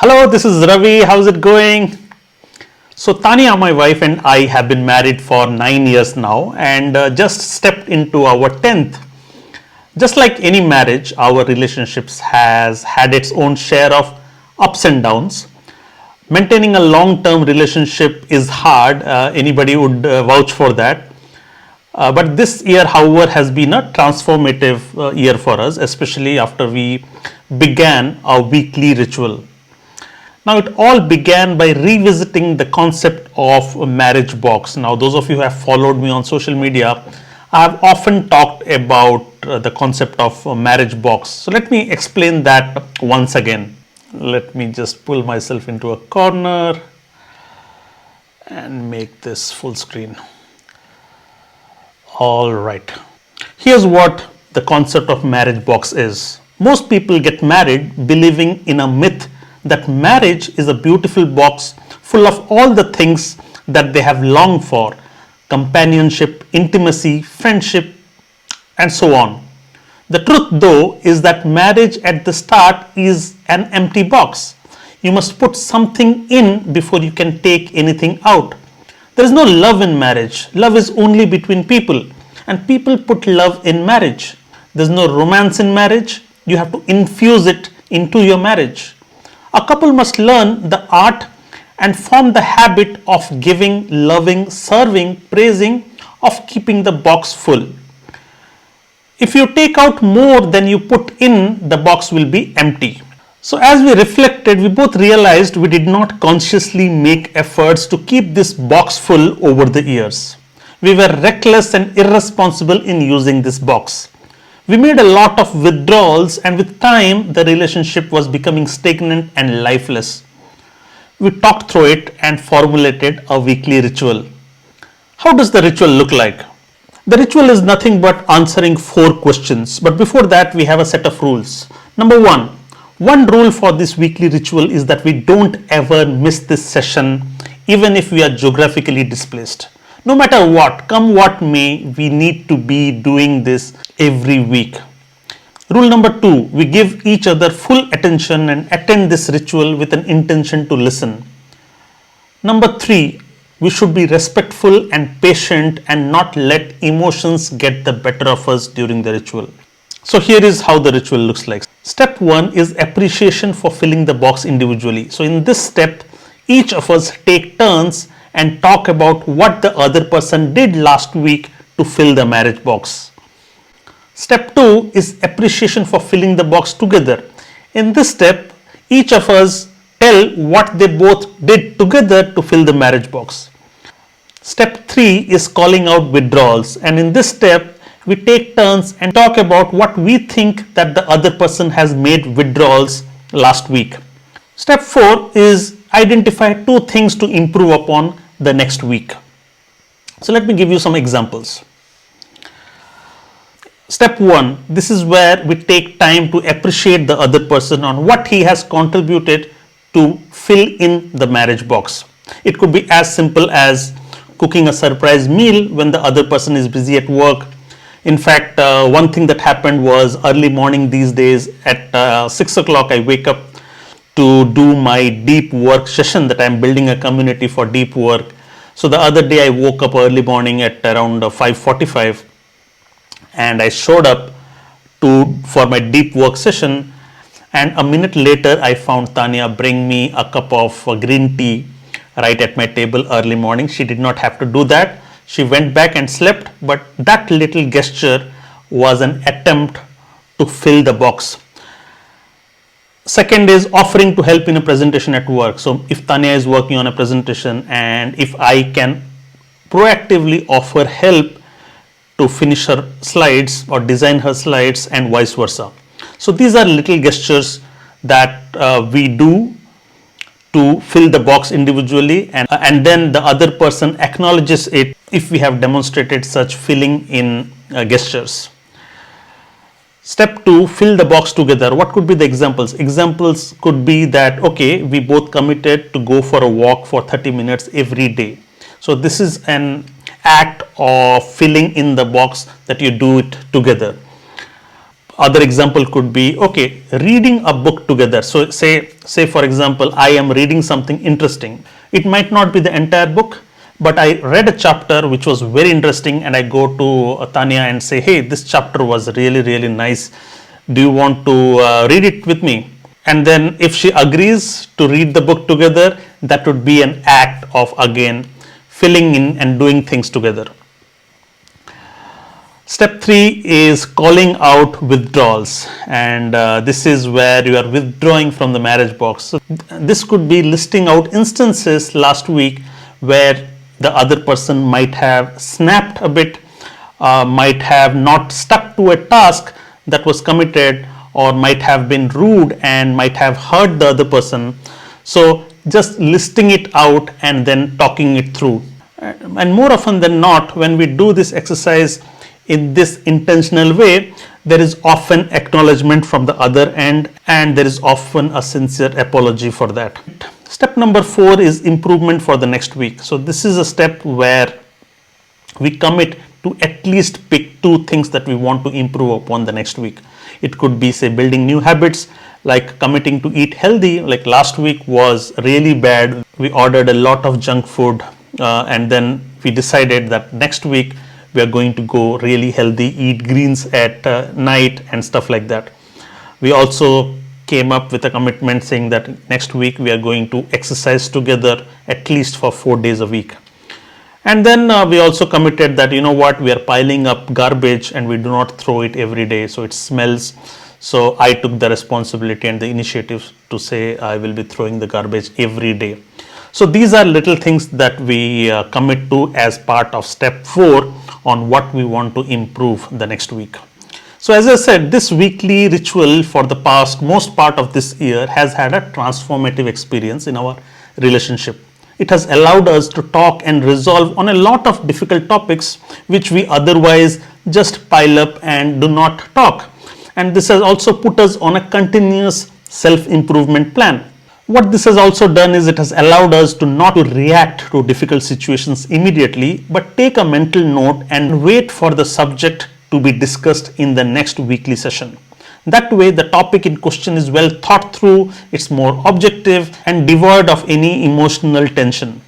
Hello, this is Ravi. How's it going? So, Tania, my wife, and I have been married for 9 years now and just stepped into our 10th. Just like any marriage, our relationships has had its own share of ups and downs. Maintaining a long-term relationship is hard. Anybody would vouch for that. But this year, however, has been a transformative year for us, especially after we began our weekly ritual. Now, it all began by revisiting the concept of a marriage box. Now, those of you who have followed me on social media, I have often talked about the concept of a marriage box. So, let me explain that once again. Let me just pull myself into a corner and make this full screen. All right. Here's what the concept of marriage box is. Most people get married believing in a myth that marriage is a beautiful box full of all the things that they have longed for: companionship, intimacy, friendship, and so on. The truth, though, is that marriage at the start is an empty box. You must put something in before you can take anything out. There is no love in marriage. Love is only between people, and people put love in marriage. There's no romance in marriage. You have to infuse it into your marriage. A couple must learn the art and form the habit of giving, loving, serving, praising, of keeping the box full. If you take out more than you put in, the box will be empty. So, as we reflected, we both realized we did not consciously make efforts to keep this box full over the years. We were reckless and irresponsible in using this box. We made a lot of withdrawals, and with time, the relationship was becoming stagnant and lifeless. We talked through it and formulated a weekly ritual. How does the ritual look like? The ritual is nothing but answering 4 questions, but before that, we have a set of rules. Number one rule for this weekly ritual is that we don't ever miss this session, even if we are geographically displaced. No matter what, come what may, we need to be doing this every week. Rule number 2, we give each other full attention and attend this ritual with an intention to listen. Number 3, we should be respectful and patient and not let emotions get the better of us during the ritual. So here is how the ritual looks like. Step 1 is appreciation for filling the box individually. So in this step, each of us take turns and talk about what the other person did last week to fill the marriage box. Step 2 is appreciation for filling the box together. In this step, each of us tell what they both did together to fill the marriage box. Step 3 is calling out withdrawals, and in this step, we take turns and talk about what we think that the other person has made withdrawals last week. Step 4 is identify 2 things to improve upon the next week. So let me give you some examples. Step 1, this is where we take time to appreciate the other person on what he has contributed to fill in the marriage box. It could be as simple as cooking a surprise meal when the other person is busy at work. In fact, one thing that happened was early morning these days at 6 o'clock, I wake up to do my deep work session that I'm building a community for deep work. So the other day I woke up early morning at around 5:45 and I showed up for my deep work session, and a minute later I found Tania bring me a cup of green tea right at my table early morning. She did not have to do that. She went back and slept, but that little gesture was an attempt to fill the box. Second is offering to help in a presentation at work. So if Tania is working on a presentation and if I can proactively offer help to finish her slides or design her slides and vice versa. So these are little gestures that we do to fill the box individually, and then the other person acknowledges it if we have demonstrated such filling in gestures. Step 2, fill the box together. What could be the examples? Examples could be that, okay, we both committed to go for a walk for 30 minutes every day. So this is an act of filling in the box that you do it together. Other example could be, okay, reading a book together. So say for example, I am reading something interesting. It might not be the entire book, but I read a chapter which was very interesting, and I go to Tanya and say, hey, this chapter was really nice. Do you want to read it with me? And then if she agrees to read the book together, that would be an act of, again, filling in and doing things together. Step 3 is calling out withdrawals, and this is where you are withdrawing from the marriage box. So this could be listing out instances last week where the other person might have snapped a bit, might have not stuck to a task that was committed, or might have been rude and might have hurt the other person. So just listing it out and then talking it through. And more often than not, when we do this exercise in this intentional way, there is often acknowledgement from the other end, and there is often a sincere apology for that. Step number 4 is improvement for the next week. So this is a step where we commit to at least pick 2 things that we want to improve upon the next week. It could be, say, building new habits, like committing to eat healthy. Like last week was really bad. We ordered a lot of junk food, and then we decided that next week we are going to go really healthy, eat greens at night and stuff like that. We also came up with a commitment saying that next week we are going to exercise together at least for 4 days a week. And then we also committed that, you know what, we are piling up garbage and we do not throw it every day, so it smells. So I took the responsibility and the initiative to say I will be throwing the garbage every day. So these are little things that we commit to as part of step 4 on what we want to improve the next week. So as I said, this weekly ritual for the most part of this year has had a transformative experience in our relationship. It has allowed us to talk and resolve on a lot of difficult topics which we otherwise just pile up and do not talk. And this has also put us on a continuous self-improvement plan. What this has also done is it has allowed us to not react to difficult situations immediately, but take a mental note and wait for the subject to be discussed in the next weekly session. That way, the topic in question is well thought through, it's more objective and devoid of any emotional tension.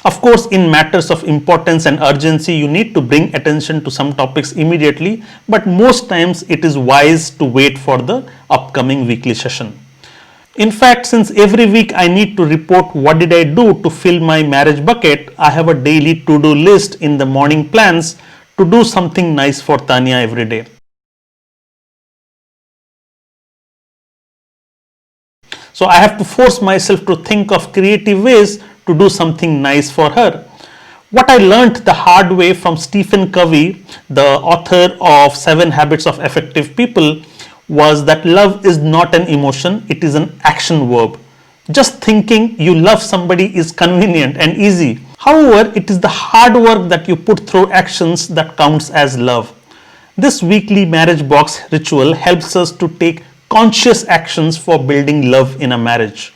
Of course, in matters of importance and urgency, you need to bring attention to some topics immediately, but most times it is wise to wait for the upcoming weekly session. In fact, since every week I need to report what did I do to fill my marriage bucket, I have a daily to-do list in the morning plans to do something nice for Tanya every day. So I have to force myself to think of creative ways to do something nice for her. What I learned the hard way from Stephen Covey, the author of 7 Habits of Effective People, was that love is not an emotion, it is an action verb. Just thinking you love somebody is convenient and easy. However, it is the hard work that you put through actions that counts as love. This weekly marriage box ritual helps us to take conscious actions for building love in a marriage.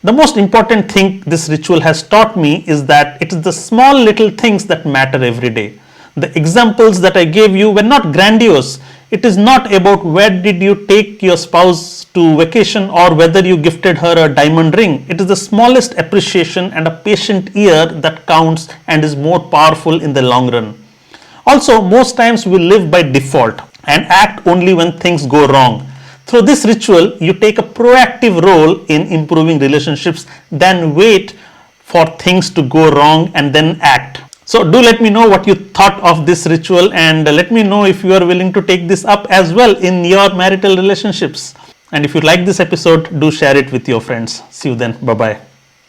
The most important thing this ritual has taught me is that it is the small little things that matter every day. The examples that I gave you were not grandiose. It is not about where did you take your spouse to vacation or whether you gifted her a diamond ring. It is the smallest appreciation and a patient ear that counts and is more powerful in the long run. Also, most times we live by default and act only when things go wrong. Through this ritual, you take a proactive role in improving relationships than wait for things to go wrong and then act. So do let me know what you thought of this ritual, and let me know if you are willing to take this up as well in your marital relationships. And if you like this episode, do share it with your friends. See you then. Bye-bye.